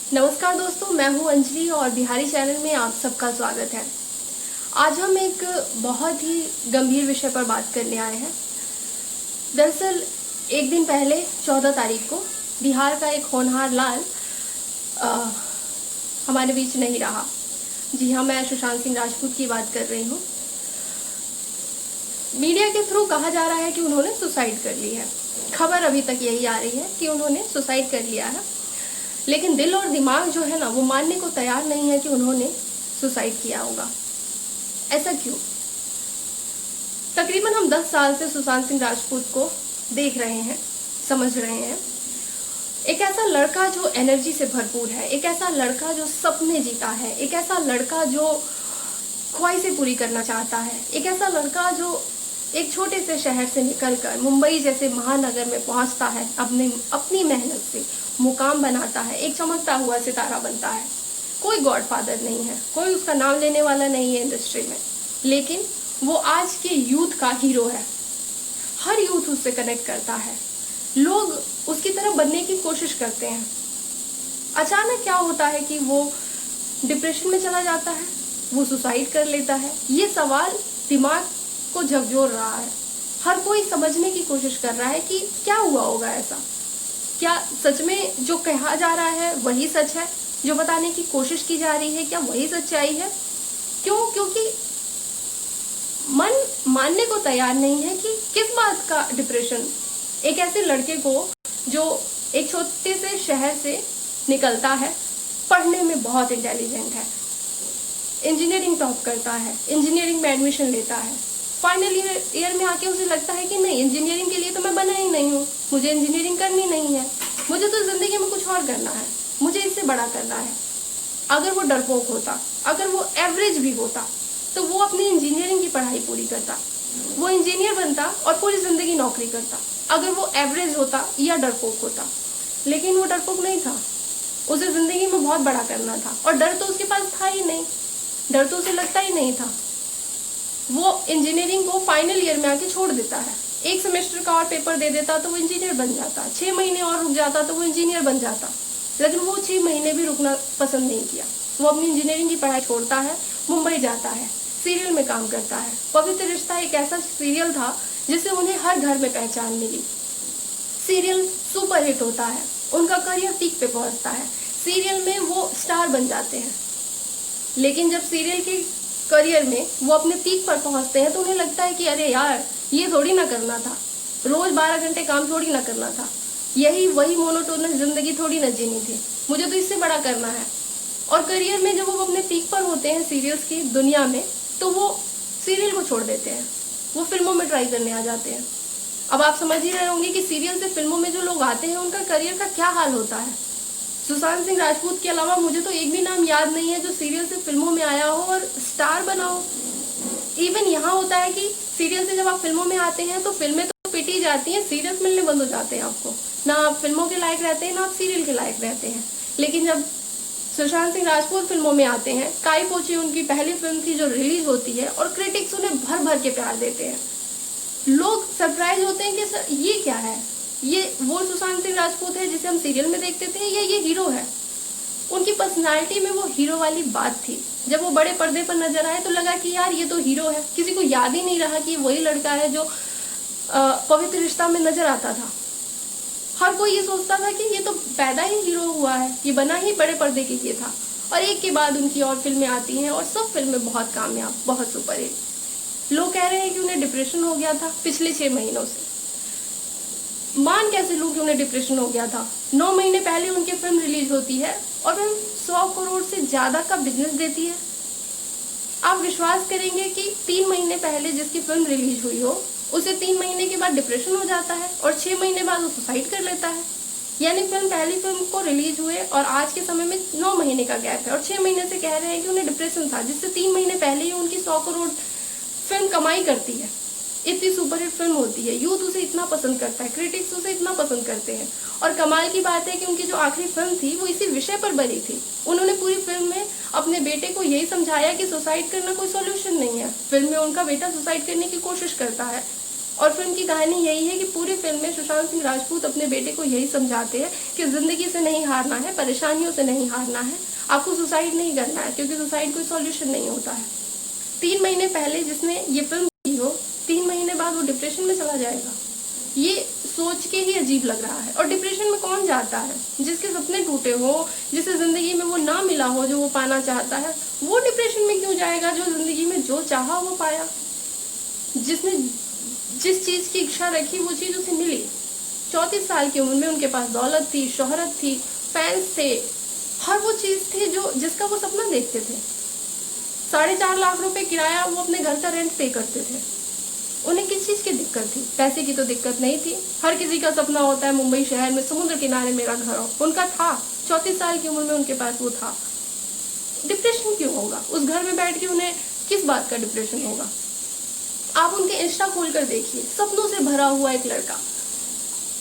नमस्कार दोस्तों, मैं हूं अंजलि और बिहारी चैनल में आप सबका स्वागत है। आज हम एक बहुत ही गंभीर विषय पर बात करने आए हैं। दरअसल एक दिन पहले 14 तारीख को बिहार का एक होनहार लाल हमारे बीच नहीं रहा। जी हाँ, मैं सुशांत सिंह राजपूत की बात कर रही हूँ। मीडिया के थ्रू कहा जा रहा है कि उन्होंने सुसाइड कर ली है। खबर अभी तक यही आ रही है कि उन्होंने सुसाइड कर लिया है, लेकिन दिल और दिमाग जो है ना, वो मानने को तैयार नहीं है कि उन्होंने सुसाइड किया होगा। ऐसा क्यों? तकरीबन हम 10 साल से सुशांत सिंह राजपूत को देख रहे हैं, समझ रहे हैं। एक ऐसा लड़का जो एनर्जी से भरपूर है, एक ऐसा लड़का जो सपने जीता है, एक ऐसा लड़का जो ख्वाहिशें पूरी करना चाहता है, एक ऐसा लड़का जो एक छोटे से शहर से निकलकर मुंबई जैसे महानगर में पहुंचता है, अपनी मेहनत से मुकाम बनाता है, एक चमकता हुआ सितारा बनता है। कोई गॉडफादर नहीं है, कोई उसका नाम लेने वाला नहीं है इंडस्ट्री में, लेकिन वो आज के यूथ का हीरो है। हर यूथ उससे कनेक्ट करता है, लोग उसकी तरह बनने की कोशिश करते हैं। अचानक क्या होता है कि वो डिप्रेशन में चला जाता है, वो सुसाइड कर लेता है। ये सवाल दिमाग को झकझोर रहा है। हर कोई समझने की कोशिश कर रहा है कि क्या हुआ होगा ऐसा। क्या सच में जो कहा जा रहा है वही सच है, जो बताने की कोशिश की जा रही है क्या वही सच्चाई है? क्योंकि मन मानने को तैयार नहीं है कि किस बात का डिप्रेशन। एक ऐसे लड़के को जो एक छोटे से शहर से निकलता है, पढ़ने में बहुत इंटेलिजेंट है, इंजीनियरिंग टॉप करता है, इंजीनियरिंग में एडमिशन लेता है, फाइनल ईयर में आके उसे लगता है कि नहीं, इंजीनियरिंग के लिए तो मैं बना ही नहीं हूँ, मुझे इंजीनियरिंग करनी नहीं है, मुझे तो जिंदगी में कुछ और करना है, मुझे इससे बड़ा करना है। अगर वो डरपोक होता, अगर वो एवरेज भी होता, तो वो अपनी इंजीनियरिंग की पढ़ाई पूरी करता, वो इंजीनियर बनता और पूरी जिंदगी नौकरी करता। अगर वो एवरेज होता या डरपोक होता, लेकिन वो डरपोक नहीं था, उसे जिंदगी में बहुत बड़ा करना था और डर तो उसके पास था ही नहीं, डर तो उसे लगता ही नहीं था। वो इंजीनियरिंग को फाइनल ईयर में आके छोड़ देता है, एक सेमेस्टर का और पेपर दे देता तो वो इंजीनियर बन जाता, 6 महीने और रुक जाता तो वो इंजीनियर बन जाता। लेकिन वो 6 महीने भी रुकना पसंद नहीं किया, वो अपनी इंजीनियरिंग की पढ़ाई छोड़ता है, मुंबई जाता है, सीरियल में काम करता है। पवित्र रिश्ता एक ऐसा सीरियल था जिससे उन्हें हर घर में पहचान मिली। सीरियल सुपर हिट होता है, उनका करियर पीक पे पहुंचता है, सीरियल में वो स्टार बन जाते हैं। लेकिन जब सीरियल के करियर में वो अपने पीक पर पहुंचते हैं तो उन्हें लगता है कि अरे यार, ये थोड़ी ना करना था, रोज 12 घंटे काम थोड़ी ना करना था, यही वही मोनोटोनस जिंदगी थोड़ी ना जीनी थी, मुझे तो इससे बड़ा करना है। और करियर में जब वो अपने पीक पर होते हैं सीरियल्स की दुनिया में, तो वो सीरियल को छोड़ देते हैं, वो फिल्मों में ट्राई करने आ जाते हैं। अब आप समझ ही रहे होंगे कि सीरियल से फिल्मों में जो लोग आते हैं उनका करियर का क्या हाल होता है। सुशांत सिंह राजपूत के अलावा मुझे तो एक भी नाम याद नहीं है जो सीरियल से फिल्मों में आया हो और स्टार बना हो। इवन यहाँ होता है कि सीरियल से जब आप फिल्मों में आते हैं तो फिल्में तो पिटी जाती हैं, सीरियल्स मिलने बंद हो जाते हैं आपको। ना आप फिल्मों के लायक रहते हैं, ना आप सीरियल के लायक रहते हैं। लेकिन जब सुशांत सिंह राजपूत फिल्मों में आते हैं, काई पोची उनकी पहली फिल्म थी जो रिलीज होती है और क्रिटिक्स उन्हें भर भर के प्यार देते हैं। लोग सरप्राइज होते हैं कि सर ये क्या है, ये वो सुशांत सिंह राजपूत है जिसे हम सीरियल में देखते थे, ये हीरो है। उनकी पर्सनालिटी में वो हीरो वाली बात थी। जब वो बड़े पर्दे पर नजर आए तो लगा कि यार ये तो हीरो है। किसी को याद ही नहीं रहा कि वही लड़का है जो पवित्र रिश्ता में नजर आता था। हर कोई ये सोचता था कि ये तो पैदा ही हीरो हुआ है, ये बना ही बड़े पर्दे के लिए था। और एक के बाद उनकी और फिल्में आती हैं और सब फिल्में बहुत कामयाब, बहुत सुपरहिट। लोग कह रहे हैं कि उन्हें डिप्रेशन हो गया था पिछले 6 महीनों से। मान कैसे लूं कि उन्हें डिप्रेशन हो गया था? 9 महीने पहले उनकी फिल्म रिलीज होती है और फिल्म 100 करोड़ से ज्यादा का बिजनेस देती है। आप विश्वास करेंगे कि 3 महीने पहले जिसकी फिल्म रिलीज हुई हो, उसे 3 महीने के बाद डिप्रेशन हो जाता है और 6 महीने बाद वो सुसाइड कर लेता है। यानी पहली फिल्म को रिलीज हुए और आज के समय में 9 महीने का गैप है और 6 महीने से कह रहे हैं कि उन्हें डिप्रेशन था, जिससे 3 महीने पहले ही उनकी 100 करोड़ फिल्म कमाई करती है। इतनी सुपरहिट फिल्म होती है, यूथ उसे इतना पसंद करता है, क्रिटिक्स उसे इतना पसंद करते हैं। और कमाल की बात है कि उनकी जो आखिरी फिल्म थी वो इसी विषय पर बनी थी। उन्होंने पूरी फिल्म में अपने बेटे को यही समझाया कि सुसाइड करना कोई सॉल्यूशन नहीं है। फिल्म में उनका बेटा सुसाइड करने की कोशिश करता है, और फिल्म की कहानी यही है कि पूरी फिल्म में सुशांत सिंह राजपूत अपने बेटे को यही समझाते हैं कि जिंदगी से नहीं हारना है, परेशानियों से नहीं हारना है, आपको सुसाइड नहीं करना है, क्योंकि सुसाइड कोई सॉल्यूशन नहीं होता है। 3 महीने पहले जिसने ये फिल्म की हो, 3 महीने बाद वो डिप्रेशन में चला जाएगा, ये सोच के ही अजीब लग रहा है। और डिप्रेशन में कौन जाता है? जिसके सपने टूटे हो, जिसे जिंदगी में वो ना मिला हो जो वो पाना चाहता है, वो डिप्रेशन में क्यों जाएगा? जो जिंदगी में जो चाहा वो पाया, जिसने जिस चीज की इच्छा रखी वो चीज उसे मिली। 34 साल की उम्र में उनके पास दौलत थी, शोहरत थी, फैंस थे, हर वो चीज थी जो जिसका वो सपना देखते थे। 4.5 लाख रुपए किराया वो अपने घर का रेंट पे करते थे। उन्हें किस चीज की दिक्कत थी? पैसे की तो दिक्कत नहीं थी। हर किसी का सपना होता है मुंबई शहर में समुद्र किनारे मेरा घर हो, उनका था। 34 साल की उम्र में उनके पास वो था। डिप्रेशन क्यों होगा? उस घर में बैठ के उन्हें किस बात का डिप्रेशन होगा? आप उनके इंस्टा खोलकर देखिए, सपनों से भरा हुआ एक लड़का,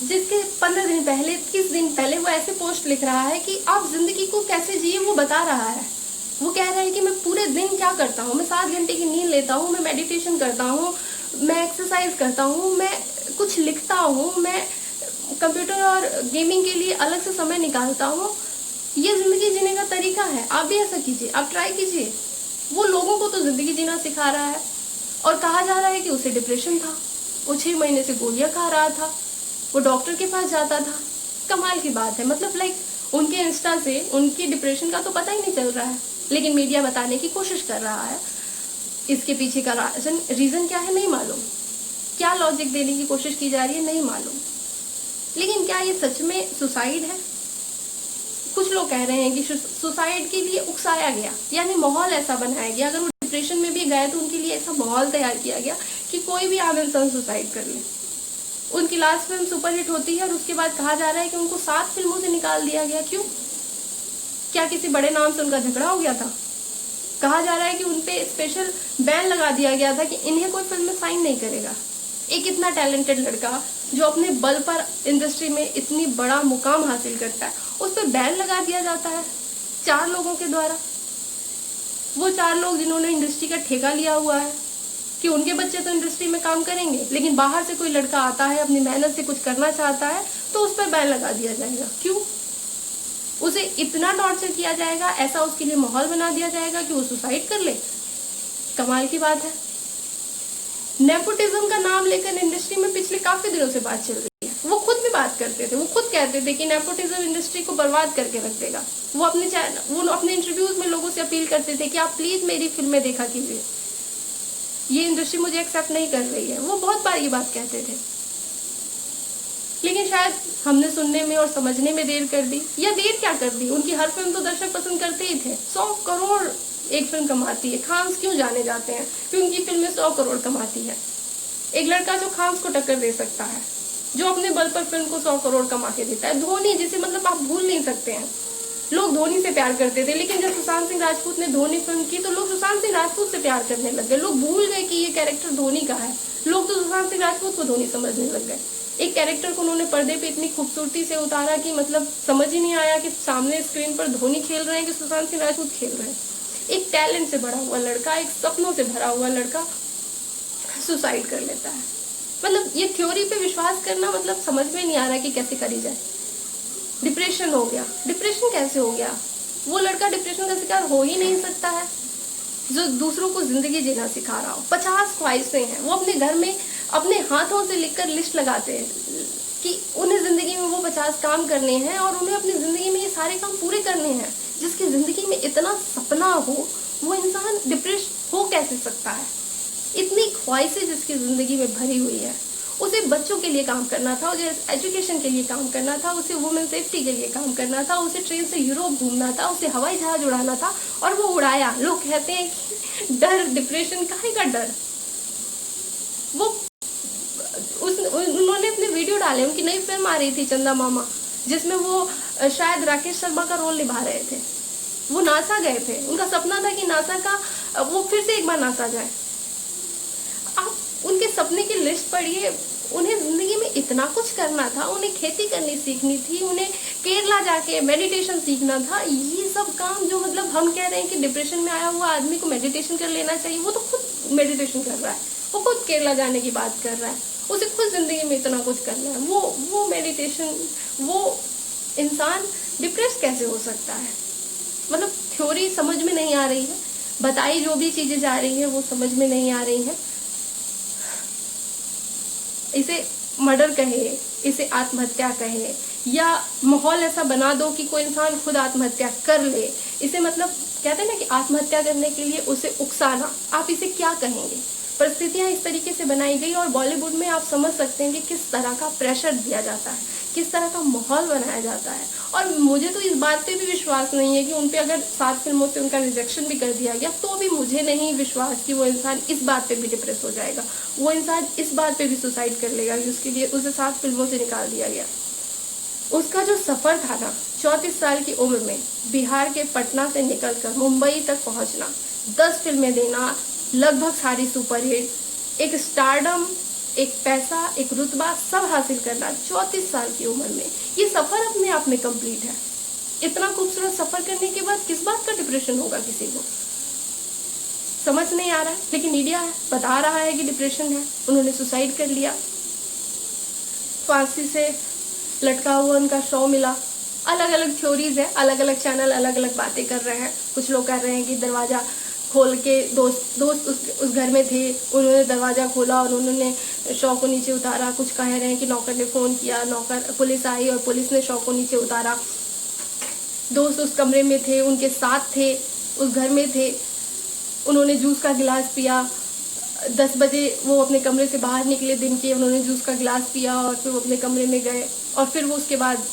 जिसके 15 दिन पहले, 30 दिन पहले वो ऐसे पोस्ट लिख रहा है कि आप जिंदगी को कैसे जिए वो बता रहा है। वो कह रहा है कि मैं पूरे दिन क्या करता हूँ, मैं 7 घंटे की नींद लेता हूँ, मैं मेडिटेशन करता हूँ, मैं एक्सरसाइज करता हूँ, मैं कुछ लिखता हूँ, मैं कंप्यूटर और गेमिंग के लिए अलग से समय निकालता हूँ। ये जिंदगी जीने का तरीका है, आप भी ऐसा कीजिए, आप ट्राई कीजिए। वो लोगों को तो जिंदगी जीना सिखा रहा है और कहा जा रहा है कि उसे डिप्रेशन था, वो 6 महीने से गोलियां खा रहा था, वो डॉक्टर के पास जाता था। कमाल की बात है, मतलब उनके इंस्टा से उनकी डिप्रेशन का तो पता ही नहीं चल रहा है, लेकिन मीडिया बताने की कोशिश कर रहा है। इसके पीछे का रीजन क्या है नहीं मालूम, क्या लॉजिक देने की कोशिश की जा रही है नहीं मालूम। लेकिन क्या ये सच में सुसाइड है? कुछ लोग कह रहे हैं कि सुसाइड के लिए उकसाया गया, यानी माहौल ऐसा बनाया गया, अगर वो डिप्रेशन में भी गए तो उनके लिए ऐसा माहौल तैयार किया गया कि कोई भी आम इंसान सुसाइड कर ले। उनकी लास्ट फिल्म सुपरहिट होती है और उसके बाद कहा जा रहा है कि उनको 7 फिल्मों से निकाल दिया गया। क्यों? क्या किसी बड़े नाम से उनका झगड़ा हो गया था? कहा जा रहा है कि उनपे स्पेशल बैन लगा दिया गया था कि इन्हें कोई फिल्म में साइन नहीं करेगा। एक इतना टैलेंटेड लड़का जो अपने बल पर इंडस्ट्री में इतनी बड़ा मुकाम हासिल करता है, उस पर बैन लगा दिया जाता है 4 लोगों के द्वारा। वो 4 लोग जिन्होंने इंडस्ट्री का ठेका लिया हुआ है कि उनके बच्चे तो इंडस्ट्री में काम करेंगे, लेकिन बाहर से कोई लड़का आता है, अपनी मेहनत से कुछ करना चाहता है, तो उस पर बैन लगा दिया जाएगा। क्यों? उसे इतना टॉर्चर किया जाएगा, ऐसा उसके लिए माहौल बना दिया जाएगा कि वो सुसाइड कर ले। कमाल की बात है। नेपोटिज्म का नाम लेकर इंडस्ट्री में पिछले काफी दिनों से बात चल रही है। वो खुद भी बात करते थे, वो खुद कहते थे कि नेपोटिज्म इंडस्ट्री को बर्बाद करके रख देगा। वो अपने इंटरव्यूज में लोगों से अपील करते थे कि आप प्लीज मेरी फिल्में देखा कीजिए, ये इंडस्ट्री मुझे एक्सेप्ट नहीं कर रही है। वो बहुत बार ये बात कहते थे, लेकिन शायद हमने सुनने में और समझने में देर कर दी, या देर क्या कर दी, उनकी हर फिल्म तो दर्शक पसंद करते ही थे। 100 करोड़ एक फिल्म कमाती है। खान्स क्यों जाने जाते हैं? क्योंकि उनकी फिल्में 100 करोड़ कमाती है। एक लड़का जो खान्स को टक्कर दे सकता है, जो अपने बल पर फिल्म को 100 करोड़ कमा के देता है। धोनी, जिसे मतलब आप भूल नहीं सकते हैं। लोग धोनी से प्यार करते थे, लेकिन जब सुशांत सिंह राजपूत ने धोनी फिल्म की तो लोग सुशांत सिंह राजपूत से प्यार करने लग गए। लोग भूल गए कि ये कैरेक्टर धोनी का है। लोग तो सुशांत सिंह राजपूत को धोनी समझने लग गए। एक कैरेक्टर को उन्होंने पर्दे पे इतनी खूबसूरती से उतारा कि मतलब समझ ही नहीं आया कि सामने स्क्रीन पर धोनी खेल रहे हैं कि सुशांत सिंह राजपूत खेल रहे हैं। एक टैलेंट से भरा हुआ लड़का, एक सपनों से भरा हुआ लड़का सुसाइड कर लेता है। मतलब ये थ्योरी पे विश्वास करना मतलब समझ में नहीं आ रहा कि कैसे करी जाए। डिप्रेशन हो गया। डिप्रेशन कैसे हो गया? वो लड़का डिप्रेशन का शिकार हो ही नहीं सकता है जो दूसरों को जिंदगी जीना सिखा रहा हो। 50 ख्वाहिशें हैं। वो अपने घर में अपने हाथों से लिखकर लिस्ट लगाते हैं कि उन्हें जिंदगी में वो 50 काम करने हैं और उन्हें अपनी जिंदगी में ये सारे काम पूरे करने हैं। जिसकी जिंदगी में इतना सपना हो, वो इंसान डिप्रेस हो कैसे सकता है? इतनी ख्वाहिशें जिसकी जिंदगी में भरी हुई है। उसे बच्चों के लिए काम करना था, उसे एजुकेशन के लिए काम करना था, उसे वुमेन सेफ्टी के लिए काम करना था, उसे ट्रेन से यूरोप घूमना था, उसे हवाई जहाज उड़ाना था और वो उड़ाया। लोग कहते हैं कि डर, डिप्रेशन, काहे का डर? वो उन्होंने अपने वीडियो डाले। उनकी नई फिल्म आ रही थी चंदा मामा, जिसमें वो शायद राकेश शर्मा का रोल निभा रहे थे। वो नासा गए थे। उनका सपना था कि नासा का वो फिर से एक बार नासा जाए। आप उनके सपने की लिस्ट पढ़िए। उन्हें जिंदगी में इतना कुछ करना था। उन्हें खेती करनी सीखनी थी, उन्हें केरला जाके मेडिटेशन सीखना था। ये सब काम जो मतलब हम कह रहे हैं कि डिप्रेशन में आया हुआ आदमी को मेडिटेशन कर लेना चाहिए, वो तो खुद मेडिटेशन कर रहा है। वो खुद केरला जाने की बात कर रहा है। उसे खुद जिंदगी में इतना कुछ करना है, वो मेडिटेशन, वो इंसान डिप्रेस कैसे हो सकता है? मतलब थ्योरी समझ में नहीं आ रही है, बताई जो भी चीजें जा रही है वो समझ में नहीं आ रही है। इसे मर्डर कहे, इसे आत्महत्या कहे, या माहौल ऐसा बना दो कि कोई इंसान खुद आत्महत्या कर ले, इसे मतलब कहते हैं ना कि आत्महत्या करने के लिए उसे उकसाना, आप इसे क्या कहेंगे? परिस्थितियां इस तरीके से बनाई गई और बॉलीवुड में आप समझ सकते हैं कि किस तरह का प्रेशर दिया जाता है, किस तरह का माहौल बनाया जाता है। और मुझे तो इस बात पे भी विश्वास नहीं है कि उन पे अगर 7 फिल्मों से उनका रिजेक्शन भी कर दिया गया तो भी मुझे नहीं विश्वास कि वो इंसान इस बात पे भी डिप्रेस हो जाएगा, वो इंसान इस बात पे भी सुसाइड कर लेगा कि उसके लिए उसे 7 फिल्मों से निकाल दिया गया। उसका जो सफर था ना, 34 साल की उम्र में बिहार के पटना से निकलकर मुंबई तक पहुंचना, 10 फिल्में देना, लगभग सारी सुपरहिट, एक स्टारडम, एक पैसा, एक रुतबा सब हासिल करना 34 साल की उम्र में, ये सफर अपने आप में कंप्लीट है। इतना खूबसूरत सफर करने के बाद किस बात का डिप्रेशन होगा किसी को? समझ नहीं आ रहा है, लेकिन मीडिया है बता रहा है कि डिप्रेशन है, उन्होंने सुसाइड कर लिया, फांसी से लटका हुआ उनका शव मिला। अलग अलग थ्योरीज है, अलग अलग चैनल अलग अलग बातें कर रहे हैं। कुछ लोग कह रहे हैं कि दरवाजा खोल के दोस्त उस घर में थे, उन्होंने दरवाजा खोला और उन्होंने शव को नीचे उतारा। कुछ कह रहे हैं कि नौकर ने फोन किया, पुलिस आई और पुलिस ने शव को नीचे उतारा। दोस्त उस कमरे में थे, उनके साथ थे, उस घर में थे, उन्होंने जूस का गिलास पिया। 10 बजे वो अपने कमरे से बाहर निकले दिन के, उन्होंने जूस का गिलास पिया और फिर वो अपने कमरे में गए। और फिर वो उसके बाद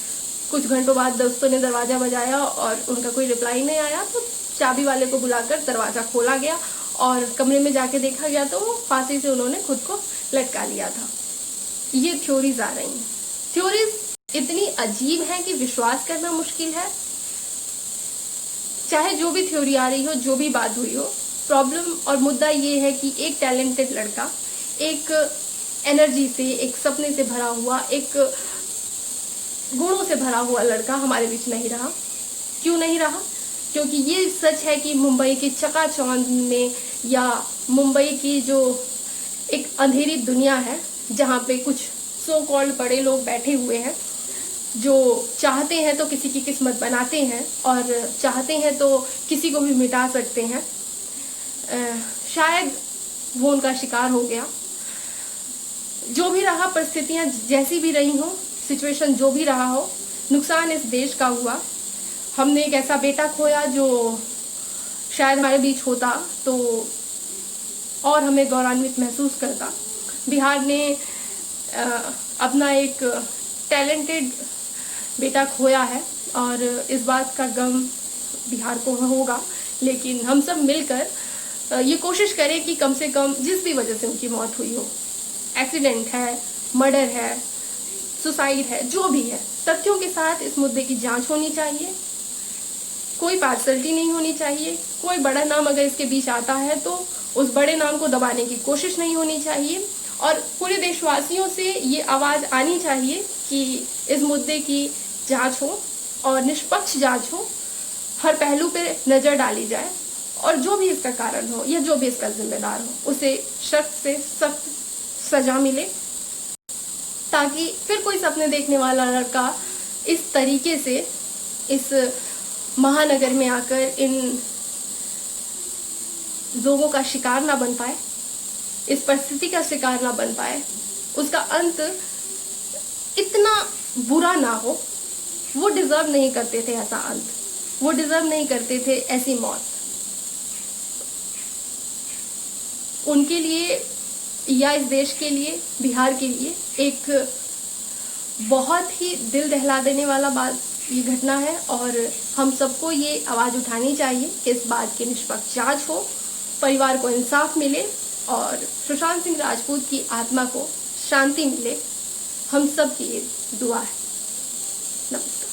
कुछ घंटों बाद दोस्तों ने दरवाज़ा बजाया और उनका कोई रिप्लाई नहीं आया, तो चाबी वाले को बुलाकर दरवाज़ा खोला गया और कमरे में जाके देखा गया तो फांसी से उन्होंने खुद को लटका लिया था। ये थ्योरीज आ रही हैं। थ्योरीज इतनी अजीब हैं कि विश्वास करना मुश्किल है। चाहे जो भी थ्योरी आ रही हो, जो भी बात हुई हो, प्रॉब्लम और मुद्दा ये है कि एक टैलेंटेड लड़का, एक एनर्जी से, एक सपने से भरा हुआ, एक गुणों से भरा हुआ लड़का हमारे बीच नहीं रहा। क्यों नहीं रहा? क्योंकि ये सच है कि मुंबई की चकाचौंध में या मुंबई की जो एक अंधेरी दुनिया है जहाँ पे कुछ सो कॉल्ड बड़े लोग बैठे हुए हैं जो चाहते हैं तो किसी की किस्मत बनाते हैं और चाहते हैं तो किसी को भी मिटा सकते हैं। शायद वो उनका शिकार हो गया। जो भी रहा, परिस्थितियां जैसी भी रही हो, सिचुएशन जो भी रहा हो, नुकसान इस देश का हुआ। हमने एक ऐसा बेटा खोया जो शायद हमारे बीच होता तो और हमें गौरवान्वित महसूस करता। बिहार ने अपना एक टैलेंटेड बेटा खोया है और इस बात का गम बिहार को होगा, लेकिन हम सब मिलकर ये कोशिश करें कि कम से कम जिस भी वजह से उनकी मौत हुई हो, एक्सीडेंट है, मर्डर है, सुसाइड है, जो भी है, तथ्यों के साथ इस मुद्दे की जांच होनी चाहिए। कोई पार्शलिटी नहीं होनी चाहिए। कोई बड़ा नाम अगर इसके बीच आता है तो उस बड़े नाम को दबाने की कोशिश नहीं होनी चाहिए और पूरे देशवासियों से ये आवाज़ आनी चाहिए कि इस मुद्दे की जांच हो और निष्पक्ष जांच हो, हर पहलू पे नज़र डाली जाए और जो भी इसका कारण हो या जो भी इसका जिम्मेदार हो उसे सख्त से सख्त सजा मिले, ताकि फिर कोई सपने देखने वाला लड़का इस तरीके से इस महानगर में आकर इन लोगों का शिकार ना बन पाए, इस परिस्थिति का शिकार ना बन पाए, उसका अंत इतना बुरा ना हो। वो डिजर्व नहीं करते थे ऐसा अंत, वो डिजर्व नहीं करते थे ऐसी मौत। उनके लिए या इस देश के लिए, बिहार के लिए एक बहुत ही दिल दहला देने वाला बात ये घटना है और हम सबको ये आवाज़ उठानी चाहिए कि इस बात की निष्पक्ष जांच हो, परिवार को इंसाफ मिले और सुशांत सिंह राजपूत की आत्मा को शांति मिले। हम सब की ये दुआ है। नमस्कार।